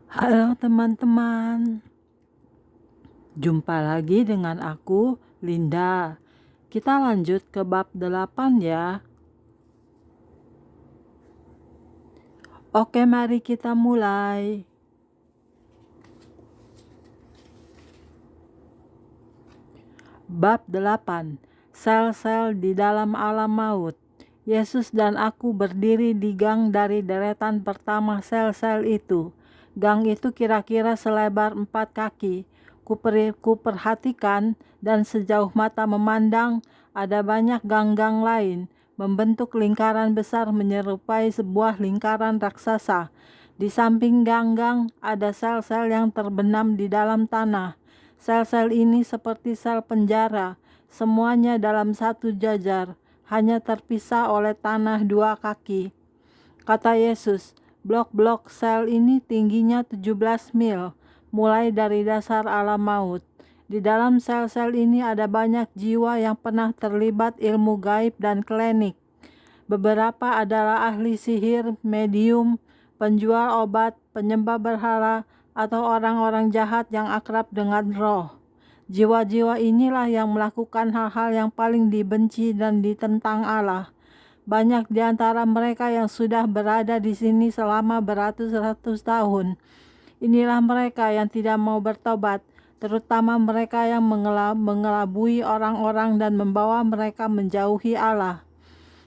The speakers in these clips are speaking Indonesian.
Halo teman-teman, jumpa lagi dengan aku, Linda. Kita lanjut ke bab 8 ya. Oke, mari kita mulai. Bab 8. Sel-sel di dalam alam maut. Yesus dan aku berdiri di gang dari deretan pertama sel-sel itu. Gang itu kira-kira selebar 4 kaki. Kuperhatikan dan sejauh mata memandang ada banyak gang-gang lain membentuk lingkaran besar menyerupai sebuah lingkaran raksasa. Di samping gang-gang ada sel-sel yang terbenam di dalam tanah. Sel-sel ini seperti sel penjara, semuanya dalam satu jajar, hanya terpisah oleh tanah 2 kaki. Kata Yesus, blok-blok sel ini tingginya 17 mil, mulai dari dasar alam maut. Di dalam sel-sel ini ada banyak jiwa yang pernah terlibat ilmu gaib dan klinik. Beberapa adalah ahli sihir, medium, penjual obat, penyembah berhala, atau orang-orang jahat yang akrab dengan roh. Jiwa-jiwa inilah yang melakukan hal-hal yang paling dibenci dan ditentang Allah. Banyak di antara mereka yang sudah berada di sini selama beratus-ratus tahun. Inilah mereka yang tidak mau bertobat, terutama mereka yang mengelabui orang-orang dan membawa mereka menjauhi Allah.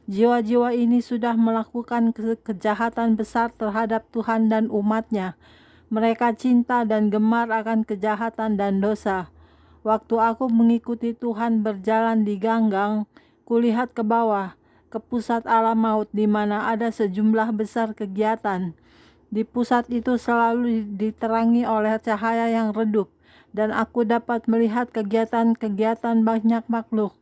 Jiwa-jiwa ini sudah melakukan kejahatan besar terhadap Tuhan dan umat-Nya. Mereka cinta dan gemar akan kejahatan dan dosa. Waktu aku mengikuti Tuhan berjalan di ganggang, kulihat ke bawah, ke pusat alam maut di mana ada sejumlah besar kegiatan. Di pusat itu selalu diterangi oleh cahaya yang redup, dan aku dapat melihat kegiatan-kegiatan banyak makhluk.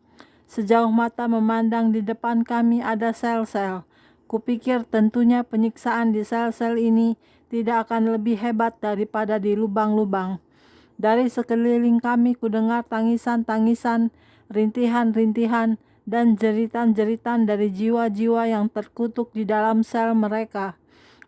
Sejauh mata memandang di depan kami ada sel-sel. Kupikir tentunya penyiksaan di sel-sel ini tidak akan lebih hebat daripada di lubang-lubang. Dari sekeliling kami kudengar tangisan-tangisan, rintihan-rintihan, dan jeritan-jeritan dari jiwa-jiwa yang terkutuk di dalam sel mereka.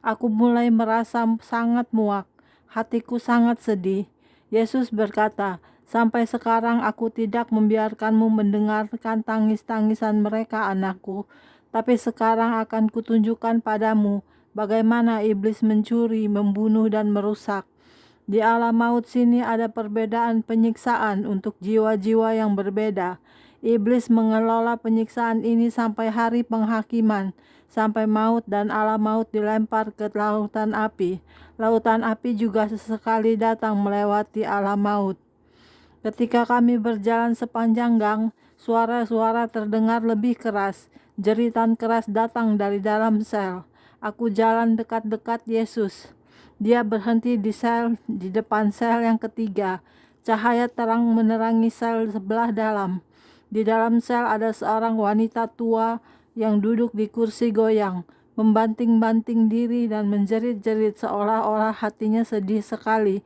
Aku mulai merasa sangat muak, hatiku sangat sedih. Yesus berkata, "Sampai sekarang aku tidak membiarkanmu mendengarkan tangis-tangisan mereka, anakku. Tapi sekarang akan kutunjukkan padamu bagaimana iblis mencuri, membunuh, dan merusak. Di alam maut sini ada perbedaan penyiksaan untuk jiwa-jiwa yang berbeda. Iblis mengelola penyiksaan ini sampai hari penghakiman, sampai maut dan alam maut dilempar ke lautan api. Lautan api juga sesekali datang melewati alam maut. Ketika kami berjalan sepanjang gang, suara-suara terdengar lebih keras. Jeritan keras datang dari dalam sel. Aku jalan dekat-dekat Yesus. Dia berhenti di depan sel yang ketiga. Cahaya terang menerangi sel sebelah dalam. Di dalam sel ada seorang wanita tua yang duduk di kursi goyang, membanting-banting diri dan menjerit-jerit seolah-olah hatinya sedih sekali.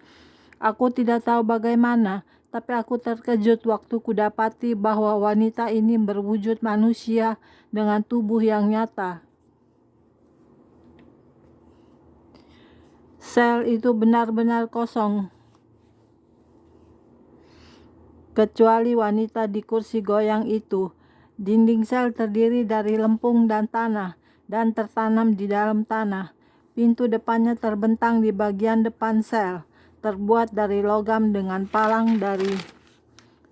Aku tidak tahu bagaimana, tapi aku terkejut waktu kudapati bahwa wanita ini berwujud manusia dengan tubuh yang nyata. Sel itu benar-benar kosong, kecuali wanita di kursi goyang itu. Dinding sel terdiri dari lempung dan tanah, dan tertanam di dalam tanah. Pintu depannya terbentang di bagian depan sel, terbuat dari logam dengan palang dari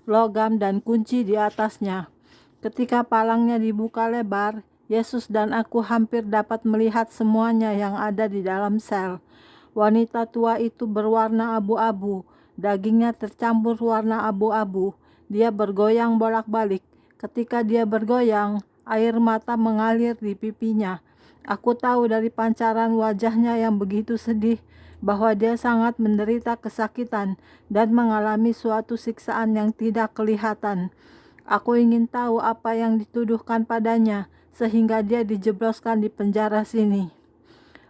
logam dan kunci di atasnya. Ketika palangnya dibuka lebar, Yesus dan aku hampir dapat melihat semuanya yang ada di dalam sel. Wanita tua itu berwarna abu-abu, dagingnya tercampur warna abu-abu. Dia bergoyang bolak-balik. Ketika dia bergoyang, air mata mengalir di pipinya. Aku tahu dari pancaran wajahnya yang begitu sedih bahwa dia sangat menderita kesakitan dan mengalami suatu siksaan yang tidak kelihatan. Aku ingin tahu apa yang dituduhkan padanya sehingga dia dijebloskan di penjara sini.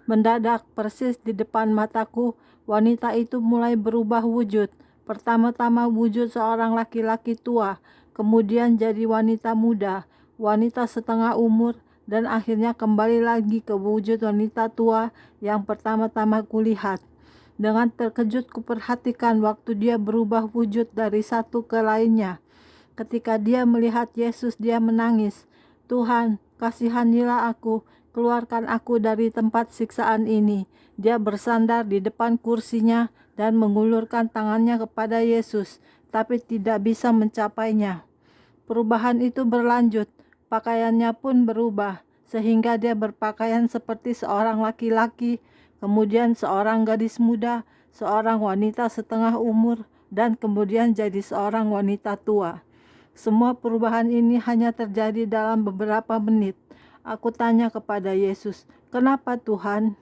Mendadak persis di depan mataku, wanita itu mulai berubah wujud. Pertama-tama wujud seorang laki-laki tua, kemudian jadi wanita muda, wanita setengah umur, dan akhirnya kembali lagi ke wujud wanita tua yang pertama-tama kulihat. Dengan terkejut kuperhatikan waktu dia berubah wujud dari satu ke lainnya. Ketika dia melihat Yesus, dia menangis. Tuhan, kasihanilah aku, keluarkan aku dari tempat siksaan ini. Dia bersandar di depan kursinya dan mengulurkan tangannya kepada Yesus, tapi tidak bisa mencapainya. Perubahan itu berlanjut, pakaiannya pun berubah, sehingga dia berpakaian seperti seorang laki-laki, kemudian seorang gadis muda, seorang wanita setengah umur, dan kemudian jadi seorang wanita tua. Semua perubahan ini hanya terjadi dalam beberapa menit. Aku tanya kepada Yesus, "Kenapa Tuhan?"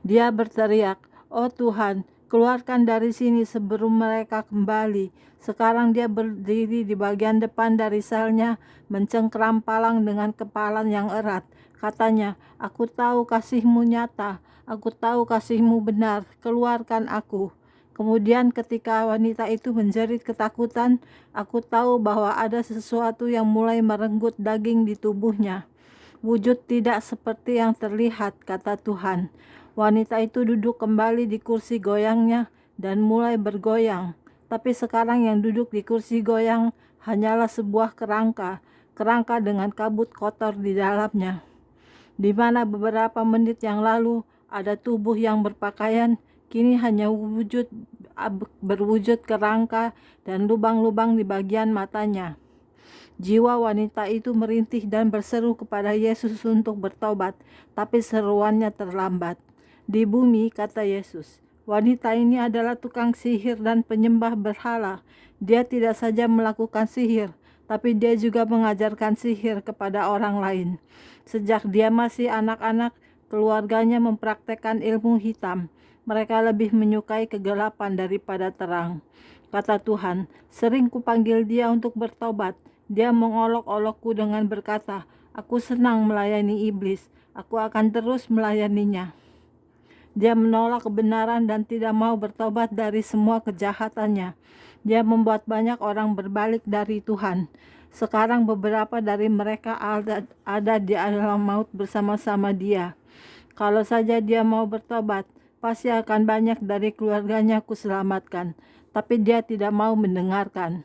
Dia berteriak, "Oh Tuhan, keluarkan dari sini sebelum mereka kembali." Sekarang dia berdiri di bagian depan dari selnya, mencengkram palang dengan kepalan yang erat. Katanya, "Aku tahu kasih-Mu nyata, aku tahu kasih-Mu benar, keluarkan aku." Kemudian ketika wanita itu menjerit ketakutan, aku tahu bahwa ada sesuatu yang mulai merenggut daging di tubuhnya. "Wujud tidak seperti yang terlihat," kata Tuhan. Wanita itu duduk kembali di kursi goyangnya dan mulai bergoyang. Tapi sekarang yang duduk di kursi goyang hanyalah sebuah kerangka dengan kabut kotor di dalamnya. Di mana beberapa menit yang lalu ada tubuh yang berpakaian, kini hanya berwujud kerangka dan lubang-lubang di bagian matanya. Jiwa wanita itu merintih dan berseru kepada Yesus untuk bertobat, tapi seruannya terlambat. "Di bumi," kata Yesus, "wanita ini adalah tukang sihir dan penyembah berhala. Dia tidak saja melakukan sihir, tapi dia juga mengajarkan sihir kepada orang lain. Sejak dia masih anak-anak, keluarganya mempraktekkan ilmu hitam. Mereka lebih menyukai kegelapan daripada terang." Kata Tuhan, "Sering kupanggil dia untuk bertobat. Dia mengolok-olokku dengan berkata, 'Aku senang melayani iblis, aku akan terus melayaninya.' Dia menolak kebenaran dan tidak mau bertobat dari semua kejahatannya. Dia membuat banyak orang berbalik dari Tuhan. Sekarang beberapa dari mereka ada di alam maut bersama-sama dia. Kalau saja dia mau bertobat, pasti akan banyak dari keluarganya kuselamatkan. Tapi dia tidak mau mendengarkan."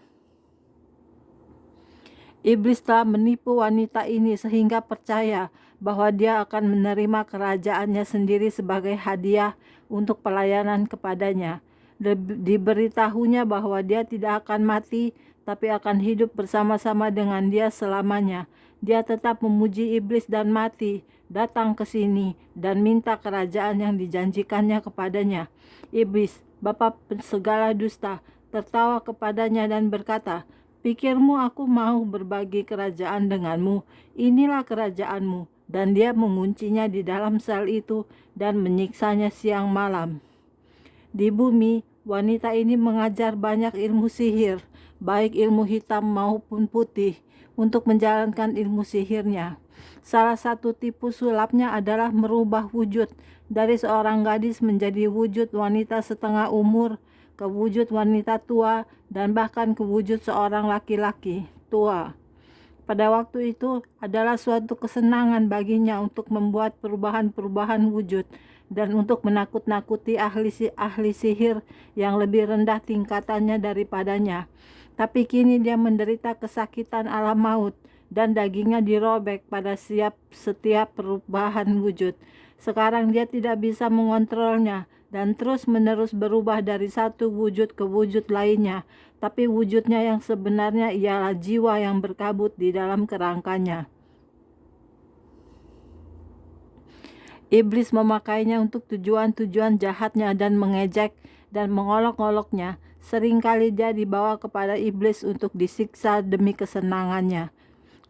Iblis telah menipu wanita ini sehingga percaya bahwa dia akan menerima kerajaannya sendiri sebagai hadiah untuk pelayanan kepadanya. Diberitahunya bahwa dia tidak akan mati, tapi akan hidup bersama-sama dengan dia selamanya. Dia tetap memuji iblis dan mati, datang ke sini dan minta kerajaan yang dijanjikannya kepadanya. Iblis, bapa segala dusta, tertawa kepadanya dan berkata, "Pikirmu aku mau berbagi kerajaan denganmu? Inilah kerajaanmu." Dan dia menguncinya di dalam sel itu dan menyiksanya siang malam. Di bumi, wanita ini mengajar banyak ilmu sihir, baik ilmu hitam maupun putih, untuk menjalankan ilmu sihirnya. Salah satu tipu sulapnya adalah merubah wujud dari seorang gadis menjadi wujud wanita setengah umur, ke wujud wanita tua, dan bahkan ke wujud seorang laki-laki tua. Pada waktu itu adalah suatu kesenangan baginya untuk membuat perubahan-perubahan wujud dan untuk menakut-nakuti ahli sihir yang lebih rendah tingkatannya daripadanya. Tapi kini dia menderita kesakitan alam maut dan dagingnya dirobek pada setiap perubahan wujud. Sekarang dia tidak bisa mengontrolnya dan terus-menerus berubah dari satu wujud ke wujud lainnya. Tapi wujudnya yang sebenarnya ialah jiwa yang berkabut di dalam kerangkanya. Iblis memakainya untuk tujuan-tujuan jahatnya dan mengejek dan mengolok-oloknya. Seringkali dia dibawa kepada iblis untuk disiksa demi kesenangannya.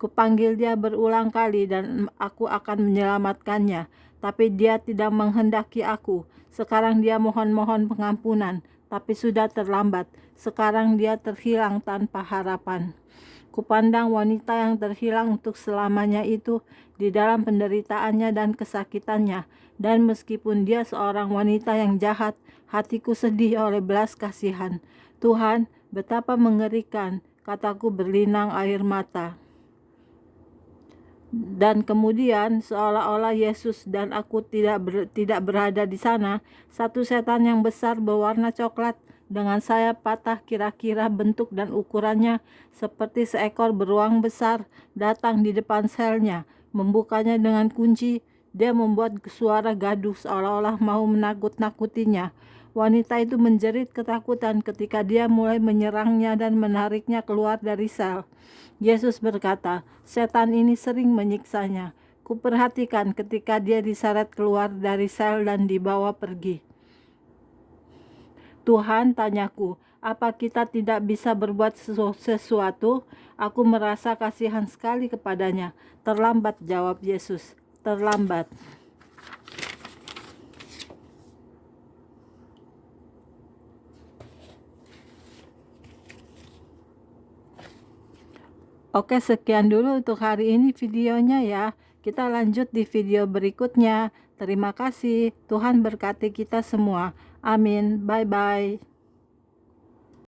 Kupanggil dia berulang kali dan aku akan menyelamatkannya, tapi dia tidak menghendaki aku. Sekarang dia mohon-mohon pengampunan, tapi sudah terlambat. Sekarang dia terhilang tanpa harapan. Kupandang wanita yang terhilang untuk selamanya itu di dalam penderitaannya dan kesakitannya. Dan meskipun dia seorang wanita yang jahat, hatiku sedih oleh belas kasihan. Tuhan, betapa mengerikan, kataku berlinang air mata. Dan kemudian seolah-olah Yesus dan aku tidak berada di sana, satu setan yang besar berwarna coklat dengan sayap patah kira-kira bentuk dan ukurannya seperti seekor beruang besar datang di depan selnya, membukanya dengan kunci. Dia membuat suara gaduh seolah-olah mau menakut-nakutinya. Wanita itu menjerit ketakutan ketika dia mulai menyerangnya dan menariknya keluar dari sel. Yesus berkata, setan ini sering menyiksanya. Kuperhatikan ketika dia diseret keluar dari sel dan dibawa pergi. Tuhan, tanyaku, apa kita tidak bisa berbuat sesuatu? Aku merasa kasihan sekali kepadanya. Terlambat, jawab Yesus. Terlambat. Oke, sekian dulu untuk hari ini videonya ya. Kita lanjut di video berikutnya. Terima kasih. Tuhan berkati kita semua. Amin. Bye-bye.